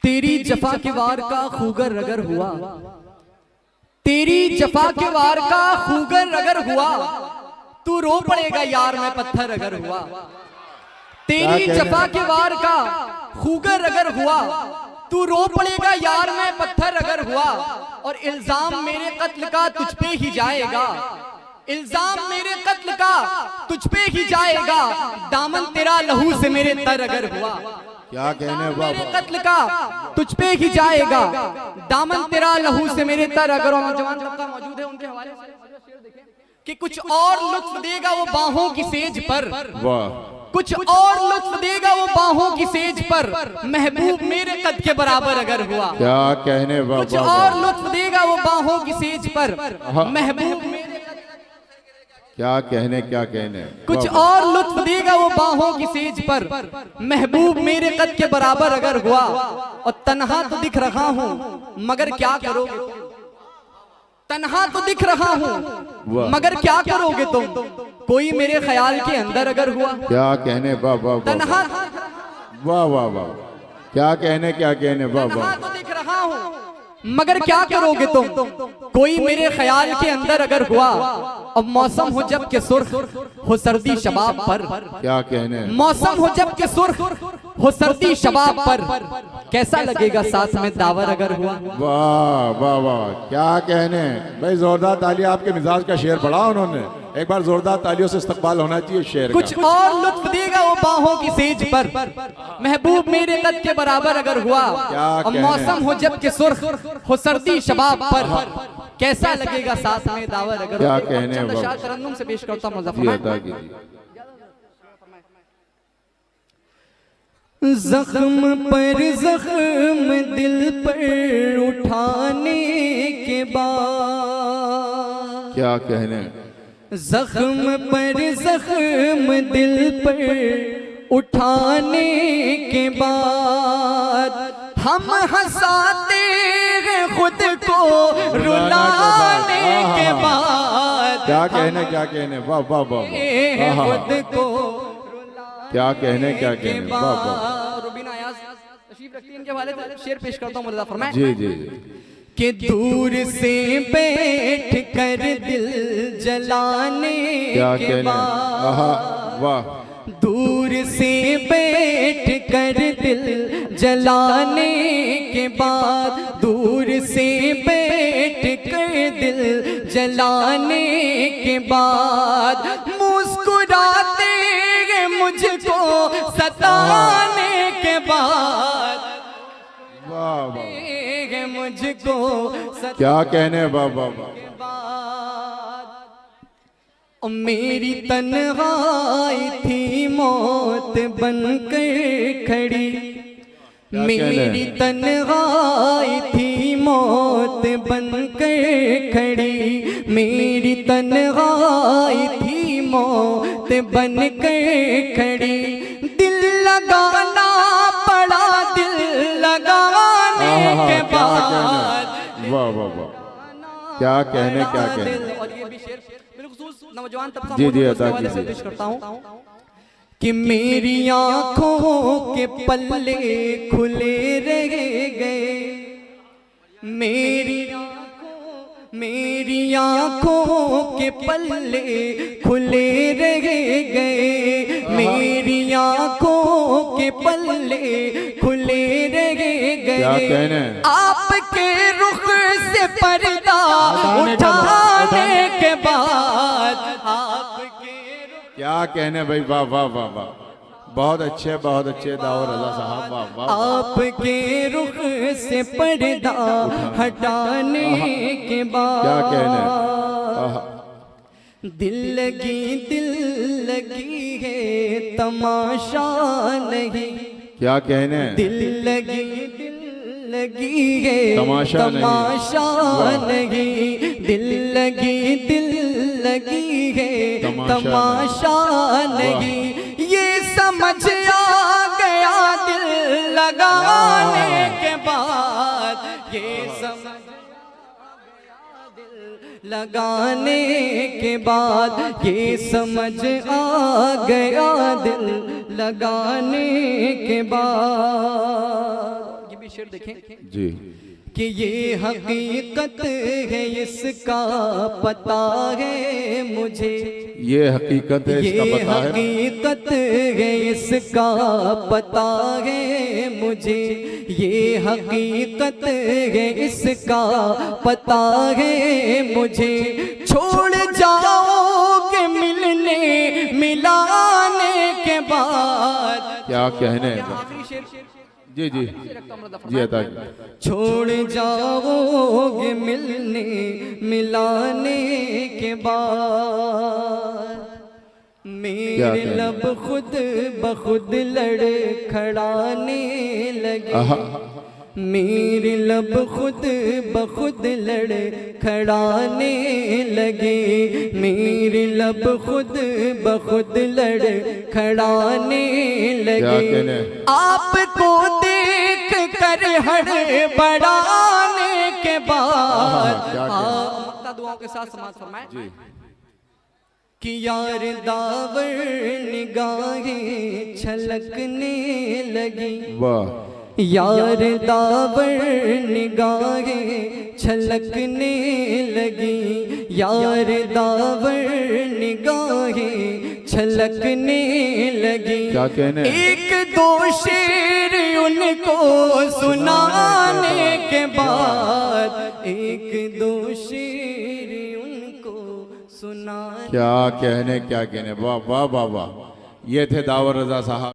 तेरी जफा के वार का खूगर रगर हुआ, तेरी जफा के वार का खूगर रगर हुआ, तू रो पड़ेगा यार मैं पत्थर अगर हुआ। तेरी जफा के वार का खूगर अगर हुआ, तू रो पड़ेगा यार मैं पत्थर अगर हुआ। और इल्जाम मेरे कत्ल का तुझ पे ही जाएगा, इल्जाम मेरे कत्ल का तुझ पे ही जाएगा, दामन तेरा लहू से मेरे तर अगर हुआ। क्या कहने मेरे कत्ल का तुझ पे ही जाएगा, दामन तेरा लहू से मेरे तर अगर। और नौजवान तबका मौजूद है, उनके हवाले से कि कुछ और लुत्फ देगा वो बाहों की सेज पर, कुछ और लुत्फ देगा वो बाहों की सेज पर, महबूब मेरे कद के बराबर अगर हुआ। क्या कहने कुछ और लुत्फ देगा वो बाहों की सेज पर, महबूब मेरे क्या कहने कुछ और लुत्फ देगा वो बाहों की सेज पर, महबूब मेरे कद के बराबर अगर हुआ। और तन्हा तो दिख रहा हूं मगर क्या करोगे, तन्हा तो दिख रहा हूं मगर क्या करोगे तुम, कोई मेरे ख्याल के अंदर अगर हुआ। क्या कहने तन्हा वाह वाह वाह, क्या कहने वाह तन्हा वाह। तो दिख रहा हूं मगर क्या करोगे तुम, कोई मेरे ख्याल के अंदर अगर हुआ। अब मौसम हो जब के सुर्ख हो सर्दी शबाब पर, क्या कहने मौसम हो जब के सुर्ख हो सर्दी शबाब पर, कैसा लगेगा साथ में दावर अगर हुआ। वाह वाह वाह, क्या कहने भाई। जोरदार तालियां, आपके मिजाज का शेर पढ़ा उन्होंने, एक बार जोरदार तालियों से इस्तकबाल होना चाहिए शेर का। कुछ और लुत्फ देगा वो बाहों की सेज पर, महबूब मेरे कद के बराबर अगर हुआ। और मौसम हो जब के सुर्ख हो सर्दी शबाब पर, कैसा लगेगा साथ में दावर अगर। क्या कहने तरन्नुम से पेश करता हूं मुज़फ़्फ़र। जख्म पर जख्म दिल पर उठाने के बाद, क्या कहने जख्म पर जख्म दिल पर उठाने के बाद, हम हंसाते हैं खुद को रुलाने के बाद। क्या कहने वाह वाह वाह, खुद को क्या कहने वाह वाह। रुबीना अयाज तशरीफ रखती है, इनके हवाले से शेर पेश करता हूं मुज़फ़्फ़र मैं। जी जी कि दूर से बैठ कर दिल जलाने के बाद, वाह, दूर से बैठ कर दिल जलाने के बाद, दूर से बैठ कर दिल जलाने के बाद, मुस्कुराते मुझको सताने के बाद, वाह वाह, मुझको क्या कहने वाह वाह वाह। मेरी तन्हाई थी मौत बनकर खड़ी, मेरी तन्हाई थी मौत बनकर खड़ी, मेरी तन्हाई थी मौत बनकर खड़ी। दिल लगाना पड़ा दिल लगाने के बाद, वाह वाह वाह, क्या कहने और ये भी शेर बिलखुसूस नौजवान तबका जी जी के अदा हवाले से कीजिए। पेश करता हूं कि मेरी आंखों के पल्ले खुले रह गए, मेरी आंखों के पल्ले खुले रह गए, मेरी आंखों के पल्ले खुले रह गए। आपके रुख से पर्दा उठाने के बाद, आपके क्या कहने भाई वाह वाह वाह वाह, बहुत अच्छे दाऊद रज़ा साहब, वाह वाह। आपके रुख से पर्दा हटाने के बाद, क्या कहने दिल लगी है तमाशा नहीं, क्या कहने दिल लगी है तमाशा नहीं, दिल लगी है तमाशा नहीं। ये समझ आ गया दिल लगाने के बाद, ये समझ लगाने के बाद, ये समझ आ गया दिल लगाने के बाद। ये भी शेर देखें जी। कि ये हकीकत है इसका पता है मुझे, ये हकीकत है इसका ये पता है, हकीकत है इसका पता है मुझे, ये हकीकत है इसका पता है मुझे। छोड़ जाओगे मिलने मिलाने के बाद। क्या कहने। आखिरी शेर जी जी जी अता जी। छोड़ जाओगे मिलने मिलाने के बाद, मेरे लब खुद बखुद लड़खड़ाने लगे, मेरे लब खुद बखुद लड़खड़ाने लगे, मेरे लब खुद बखुद लड़खड़ाने लगे। आपको देख कर हड़बड़ाने के बाद, दुआओं के साथ समाज फरमाएं कि यार दावर निगाहें छलकने लगी, वाह। यार दावर निगाहें छलकने लगी, यार दावर निगाहें छलकने लगी। क्या कहने। एक दो शेर उनको सुनाने के बाद, एक दो शेर उनको सुना। क्या कहने क्या कहने। वाह वाह वाह वाह। ये थे दावर रजा साहब।